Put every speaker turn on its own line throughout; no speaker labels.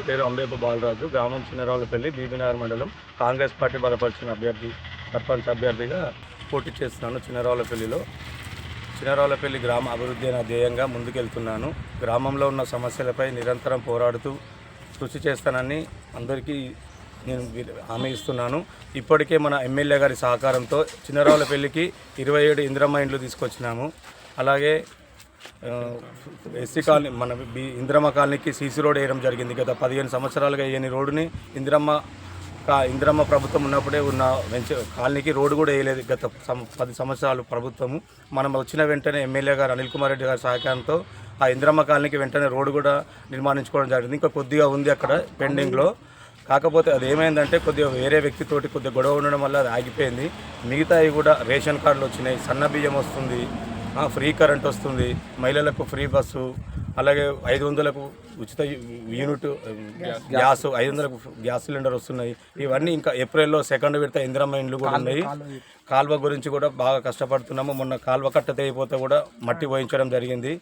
పేరు అంబేపు బాలరాజు, గ్రామం చిన్నరావులపల్లి, బీబీనగర్ మండలం. కాంగ్రెస్ పార్టీ బలపరిచిన అభ్యర్థి, సర్పంచ్ అభ్యర్థిగా పోటీ చేస్తున్నాను. చిన్నరావులపల్లి గ్రామ అభివృద్ధి అనే ధ్యేయంగా ముందుకెళ్తున్నాను. గ్రామంలో ఉన్న సమస్యలపై నిరంతరం పోరాడుతూ కృషి చేస్తానని అందరికీ నేను హామీ ఇస్తున్నాను. ఇప్పటికే మన ఎమ్మెల్యే గారి సహకారంతో చిన్నరావులపల్లికి 27 ఇందిరమ్మ ఇండ్లు తీసుకొచ్చినాము. అలాగే ఎస్సీ కాలనీ, మన ఇందిరమ్మ కాలనీకి సీసీ రోడ్ వేయడం జరిగింది. గత 15 సంవత్సరాలుగా వేయని రోడ్డుని ఇందిరమ్మ ప్రభుత్వం ఉన్నప్పుడే ఉన్న కాలనీకి రోడ్డు కూడా వేయలేదు. గత 10 సంవత్సరాలు ప్రభుత్వము. మనం వచ్చిన వెంటనే ఎమ్మెల్యే గారు అనిల్ కుమార్ రెడ్డి గారి సహకారంతో ఆ ఇందిరమ్మ కాలనీకి వెంటనే రోడ్డు కూడా నిర్మాణించుకోవడం జరిగింది. ఇంకా కొద్దిగా ఉంది అక్కడ పెండింగ్లో. కాకపోతే అది ఏమైందంటే కొద్దిగా వేరే వ్యక్తితోటి కొద్దిగా గొడవ ఉండడం వల్ల అది ఆగిపోయింది. మిగతావి కూడా రేషన్ కార్డులు వచ్చినాయి, సన్న బియ్యం వస్తుంది, ఫ్రీ కరెంట్ వస్తుంది, మహిళలకు ఫ్రీ బస్సు, అలాగే 500లకు ఉచిత యూనిట్ గ్యాస్, 500లకు గ్యాస్ సిలిండర్ వస్తున్నాయి. ఇవన్నీ ఇంకా ఏప్రిల్లో 2వ విడత ఇందిరమ్మ ఇండ్లు కూడా ఉన్నాయి. కాల్వ గురించి కూడా బాగా కష్టపడుతున్నాము. మొన్న కాల్వ కట్ట తెగిపోతే కూడా మట్టి పోయించడం జరిగింది.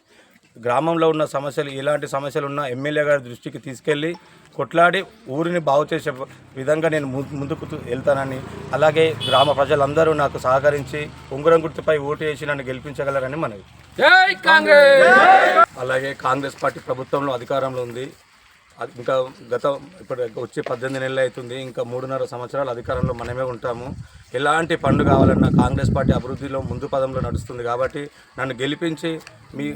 గ్రామంలో ఉన్న సమస్యలు, ఎలాంటి సమస్యలు ఉన్నా ఎమ్మెల్యే గారి దృష్టికి తీసుకెళ్ళి కొట్లాడి ఊరిని బాగు చేసే విధంగా నేను ముందుకు వెళ్తానని, అలాగే గ్రామ ప్రజలందరూ నాకు సహకరించి ఉంగరం గుర్తుపై ఓటు వేసి నన్ను గెలిపించగలరని మనవి.
జై కాంగ్రెస్.
అలాగే కాంగ్రెస్ పార్టీ ప్రభుత్వంలో అధికారంలో ఉంది. ఇంకా ఇప్పుడు వచ్చే 18 నెలలు అవుతుంది. ఇంకా 3.5 సంవత్సరాలు అధికారంలో మనమే ఉంటాము. ఎలాంటి పండు కావాలన్నా కాంగ్రెస్ పార్టీ అభివృద్ధిలో ముందు పదంలో నడుస్తుంది. కాబట్టి నన్ను గెలిపించి మీ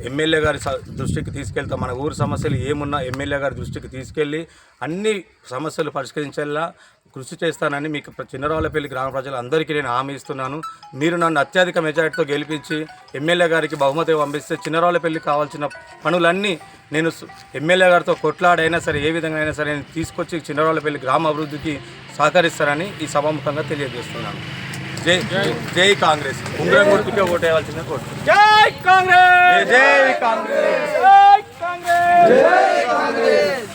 ఎమ్మెల్యే గారి దృష్టికి తీసుకెళ్తాం. మన ఊరు సమస్యలు ఏమున్నా ఎమ్మెల్యే గారి దృష్టికి తీసుకెళ్ళి అన్ని సమస్యలు పరిష్కరించేలా కృషి చేస్తానని మీకు చిన్నరావులపల్లి గ్రామ ప్రజలందరికీ నేను హామీ ఇస్తున్నాను. మీరు నన్ను అత్యధిక మెజారిటీతో గెలిపించి ఎమ్మెల్యే గారికి బహుమతి పంపిస్తే చిన్నరావులపల్లి కావాల్సిన పనులన్నీ నేను ఎమ్మెల్యే గారితో కొట్లాడైనా సరే, ఏ విధంగా అయినా సరే తీసుకొచ్చి చిన్నరావులపల్లి గ్రామ అభివృద్ధికి సహకరిస్తారని ఈ సభాముఖంగా తెలియజేస్తున్నాను. జై కాంగ్రెస్. ఉంగరం గుర్తుకే ఓటేయాల్సిన కోరు.
జై కాంగ్రెస్.
జై కాంగ్రెస్.
జై కాంగ్రెస్. జై కాంగ్రెస్.